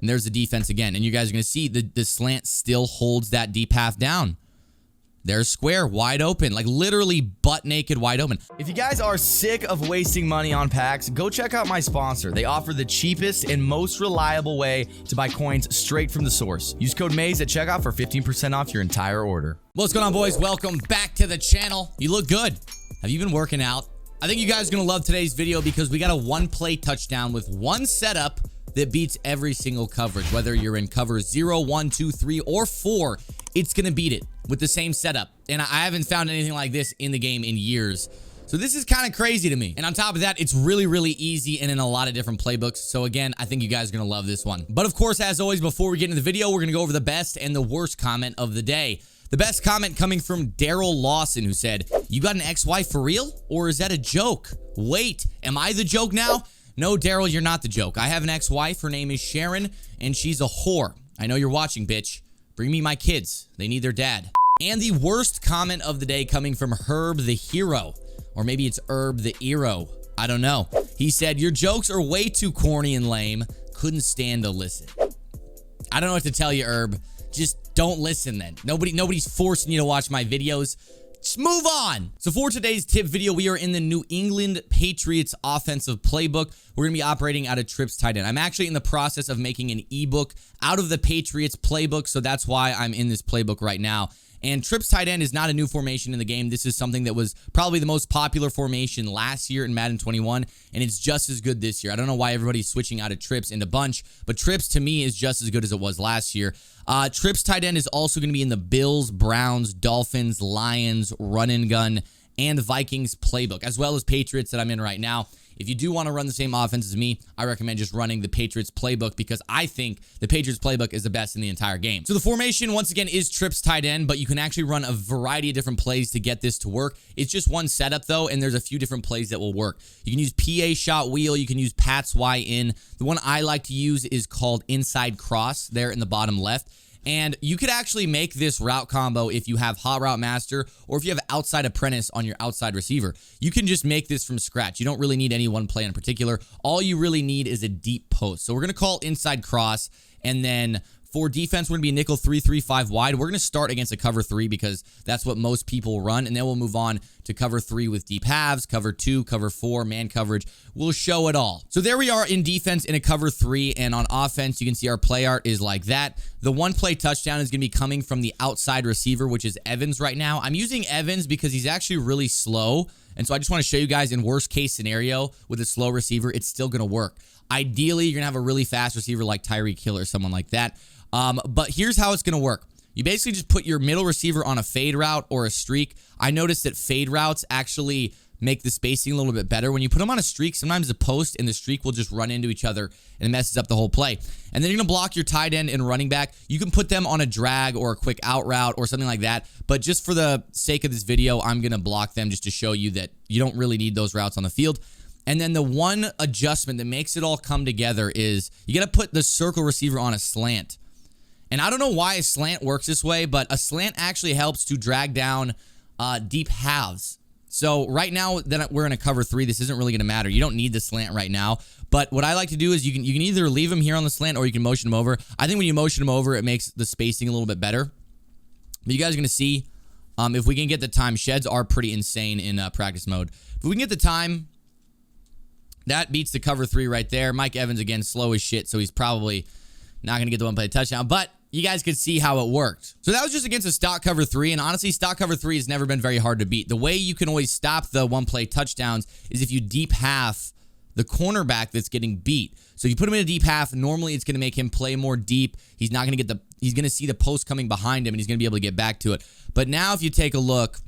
And there's the defense again. And you guys are going to see the slant still holds that deep half down. There's square, wide open, like literally butt naked wide open. If you guys are sick of wasting money on packs, go check out my sponsor. They offer the cheapest and most reliable way to buy coins straight from the source. Use code MAZE at checkout for 15% off your entire order. What's going on, boys? Welcome back to the channel. You look good. Have you been working out? I think you guys are going to love today's video because we got a one-play touchdown with one setup that beats every single coverage. Whether you're in cover 0, 1, 2, 3, or 4, it's going to beat it with the same setup. And I haven't found anything like this in the game in years. So this is kind of crazy to me. And on top of that, it's really, really easy and in a lot of different playbooks. So again, I think you guys are going to love this one. But of course, as always, before we get into the video, we're going to go over the best and the worst comment of the day. The best comment coming from Daryl Lawson, who said, "You got an ex-wife for real? Or is that a joke? Wait, am I the joke now?" No, Daryl, you're not the joke. I have an ex-wife. Her name is Sharon, and she's a whore. I know you're watching, bitch. Bring me my kids. They need their dad. And the worst comment of the day coming from Herb the Hero. Or maybe it's Herb the Hero. I don't know. He said, "Your jokes are way too corny and lame. Couldn't stand to listen." I don't know what to tell you, Herb. Just don't listen then. Nobody's forcing you to watch my videos. Just move on. So for today's tip video, we are in the New England Patriots offensive playbook. We're going to be operating out of trips tight end. I'm actually in the process of making an ebook out of the Patriots playbook, so that's why I'm in this playbook right now. And trips tight end is not a new formation in the game. This is something that was probably the most popular formation last year in Madden 21, and it's just as good this year. I don't know why everybody's switching out of trips into bunch, but trips to me is just as good as it was last year. Trips tight end is also going to be in the Bills, Browns, Dolphins, Lions, run and gun, and Vikings playbook, as well as Patriots that I'm in right now. If you do want to run the same offense as me, I recommend just running the Patriots playbook because I think the Patriots playbook is the best in the entire game. So the formation, once again, is trips tight end, but you can actually run a variety of different plays to get this to work. It's just one setup, though, and there's a few different plays that will work. You can use PA shot wheel. You can use Pat's Y in. The one I like to use is called inside cross there in the bottom left. And you could actually make this route combo if you have Hot Route Master or if you have Outside Apprentice on your outside receiver. You can just make this from scratch. You don't really need any one play in particular. All you really need is a deep post. So we're going to call inside cross, and then for defense, we're going to be nickel 3-3-5 wide. We're going to start against a cover 3 because that's what most people run, and then we'll move on to cover 3 with deep halves, cover 2, cover 4, man coverage. We'll show it all. So there we are in defense in a cover 3, and on offense, you can see our play art is like that. The one play touchdown is going to be coming from the outside receiver, which is Evans right now. I'm using Evans because he's actually really slow, and so I just want to show you guys in worst case scenario with a slow receiver, it's still going to work. Ideally, you're going to have a really fast receiver like Tyreek Hill or someone like that. But here's how it's going to work. You basically just put your middle receiver on a fade route or a streak. I noticed that fade routes actually make the spacing a little bit better. When you put them on a streak, sometimes the post and the streak will just run into each other and it messes up the whole play. And then you're going to block your tight end and running back. You can put them on a drag or a quick out route or something like that. But just for the sake of this video, I'm going to block them just to show you that you don't really need those routes on the field. And then the one adjustment that makes it all come together is you got to put the circle receiver on a slant. And I don't know why a slant works this way, but a slant actually helps to drag down deep halves. So right now that we're in a cover 3, this isn't really going to matter. You don't need the slant right now. But what I like to do is you can either leave him here on the slant or you can motion him over. I think when you motion him over, it makes the spacing a little bit better. But you guys are going to see if we can get the time. Sheds are pretty insane in practice mode. If we can get the time, that beats the cover 3 right there. Mike Evans, again, slow as shit, so he's probably not going to get the one play touchdown, but you guys could see how it worked. So that was just against a stock cover 3, and honestly, stock cover 3 has never been very hard to beat. The way you can always stop the one play touchdowns is if you deep half the cornerback that's getting beat. So if you put him in a deep half, normally it's going to make him play more deep. He's not going to he's going to see the post coming behind him, and he's going to be able to get back to it. But now if you take a look,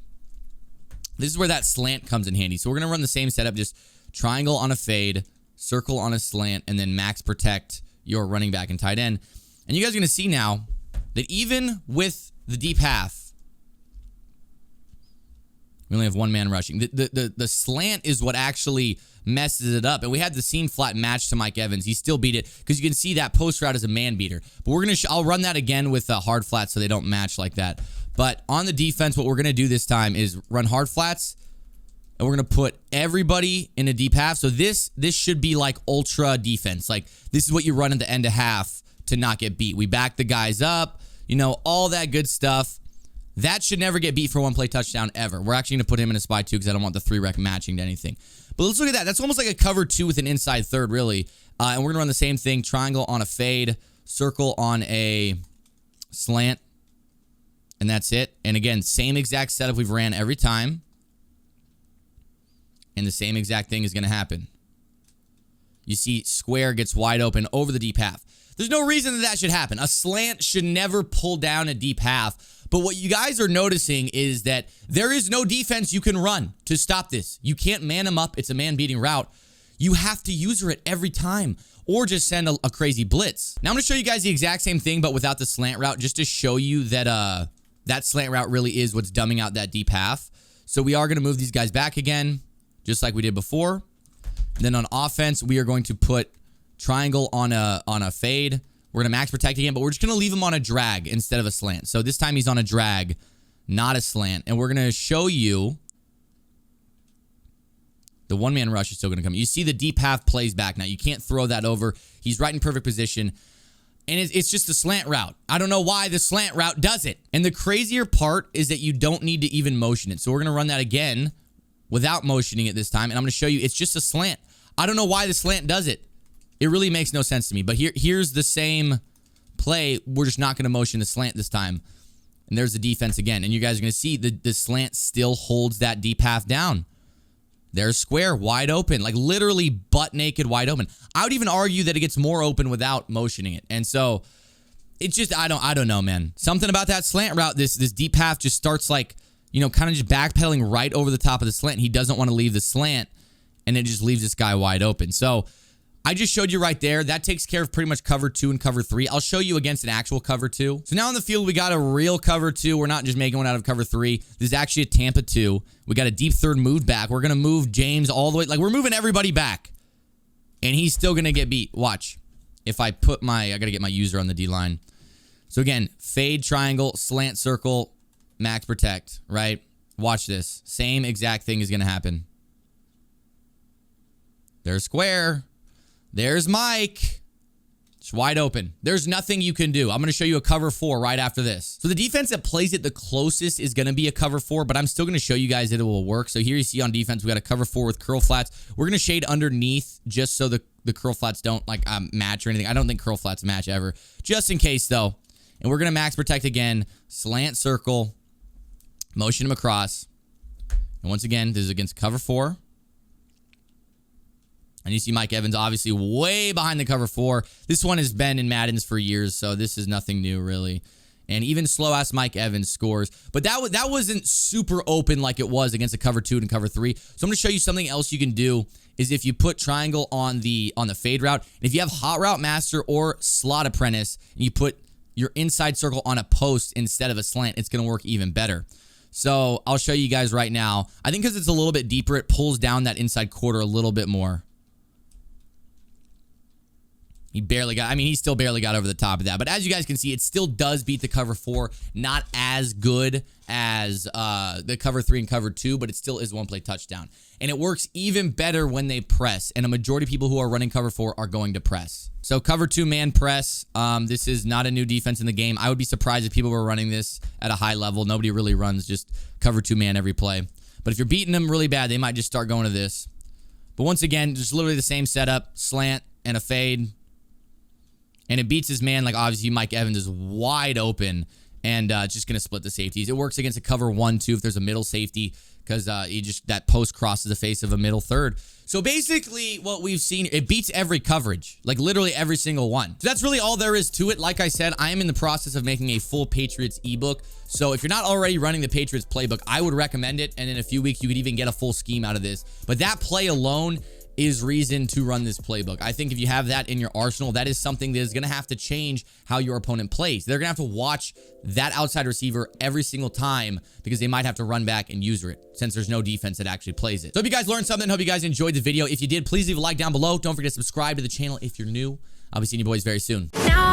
this is where that slant comes in handy. So we're going to run the same setup, just triangle on a fade, circle on a slant, and then max protect your running back and tight end. And you guys are going to see now that even with the deep half, we only have one man rushing. The slant is what actually messes it up. And we had the seam flat match to Mike Evans. He still beat it because you can see that post route is a man beater. But we're going to I'll run that again with hard flats so they don't match like that. But on the defense, what we're going to do this time is run hard flats, and we're going to put everybody in a deep half. So this should be like ultra defense. Like, this is what you run at the end of half to not get beat. We back the guys up, you know, all that good stuff. That should never get beat for one play touchdown ever. We're actually going to put him in a spy too because I don't want the 3-rec matching to anything. But let's look at that. That's almost like a cover 2 with an inside third, really. And we're going to run the same thing. Triangle on a fade. Circle on a slant. And that's it. And again, same exact setup we've ran every time. And the same exact thing is going to happen. You see square gets wide open over the deep half. There's no reason that that should happen. A slant should never pull down a deep half. But what you guys are noticing is that there is no defense you can run to stop this. You can't man him up. It's a man-beating route. You have to user it every time or just send a crazy blitz. Now I'm going to show you guys the exact same thing but without the slant route just to show you that that slant route really is what's dumbing out that deep half. So we are going to move these guys back again just like we did before. And then on offense, we are going to put triangle on a fade. We're going to max protect again, but we're just going to leave him on a drag instead of a slant. So this time he's on a drag, not a slant. And we're going to show you the one-man rush is still going to come. You see the deep half plays back now. You can't throw that over. He's right in perfect position. And it's just the slant route. I don't know why the slant route does it. And the crazier part is that you don't need to even motion it. So we're going to run that again without motioning it this time. And I'm going to show you it's just a slant. I don't know why the slant does it. It really makes no sense to me. But here's the same play. We're just not going to motion the slant this time. And there's the defense again. And you guys are going to see the slant still holds that deep half down. There's square, wide open. Like literally butt naked, wide open. I would even argue that it gets more open without motioning it. And so it's just, I don't know, man. Something about that slant route, this deep half just starts like, you know, kind of just backpedaling right over the top of the slant. He doesn't want to leave the slant. And it just leaves this guy wide open. So I just showed you right there. That takes care of pretty much cover 2 and cover 3. I'll show you against an actual cover 2. So now on the field, we got a real cover 2. We're not just making one out of cover 3. This is actually a Tampa 2. We got a deep third moved back. We're going to move James all the way. Like, we're moving everybody back. And he's still going to get beat. Watch. If I put I got to get my user on the D-line. So again, fade, triangle, slant, circle, max protect, right? Watch this. Same exact thing is going to happen. There's square. There's Mike. It's wide open. There's nothing you can do. I'm going to show you a cover 4 right after this. So the defense that plays it the closest is going to be a cover 4, but I'm still going to show you guys that it will work. So here you see on defense, we got a cover 4 with curl flats. We're going to shade underneath just so the curl flats don't like match or anything. I don't think curl flats match ever. Just in case though. And we're going to max protect again. Slant circle. Motion him across. And once again, this is against cover 4. And you see Mike Evans obviously way behind the cover 4. This one has been in Madden's for years, so this is nothing new, really. And even slow-ass Mike Evans scores. But that wasn't super open like it was against a cover 2 and cover 3. So I'm going to show you something else you can do is if you put triangle on the fade route, and if you have hot route master or slot apprentice, and you put your inside circle on a post instead of a slant, it's going to work even better. So I'll show you guys right now. I think because it's a little bit deeper, it pulls down that inside quarter a little bit more. He barely got, I mean, he still barely got over the top of that. But as you guys can see, it still does beat the cover 4. Not as good as the cover 3 and cover 2, but it still is one play touchdown. And it works even better when they press. And a majority of people who are running cover 4 are going to press. So cover 2 man press. This is not a new defense in the game. I would be surprised if people were running this at a high level. Nobody really runs just cover 2 man every play. But if you're beating them really bad, they might just start going to this. But once again, just literally the same setup. Slant and a fade. And it beats his man. Like, obviously, Mike Evans is wide open. And it's just going to split the safeties. It works against a cover 1, 2 if there's a middle safety. Because that post crosses the face of a middle third. So basically, what we've seen, it beats every coverage. Like, literally every single one. So that's really all there is to it. Like I said, I am in the process of making a full Patriots ebook. So if you're not already running the Patriots playbook, I would recommend it. And in a few weeks, you could even get a full scheme out of this. But that play alone is reason to run this playbook. I think if you have that in your arsenal, that is something that is going to have to change how your opponent plays. They're going to have to watch that outside receiver every single time because they might have to run back and use it since there's no defense that actually plays it. So hope you guys learned something. Hope you guys enjoyed the video. If you did, please leave a like down below. Don't forget to subscribe to the channel if you're new. I'll be seeing you boys very soon. Now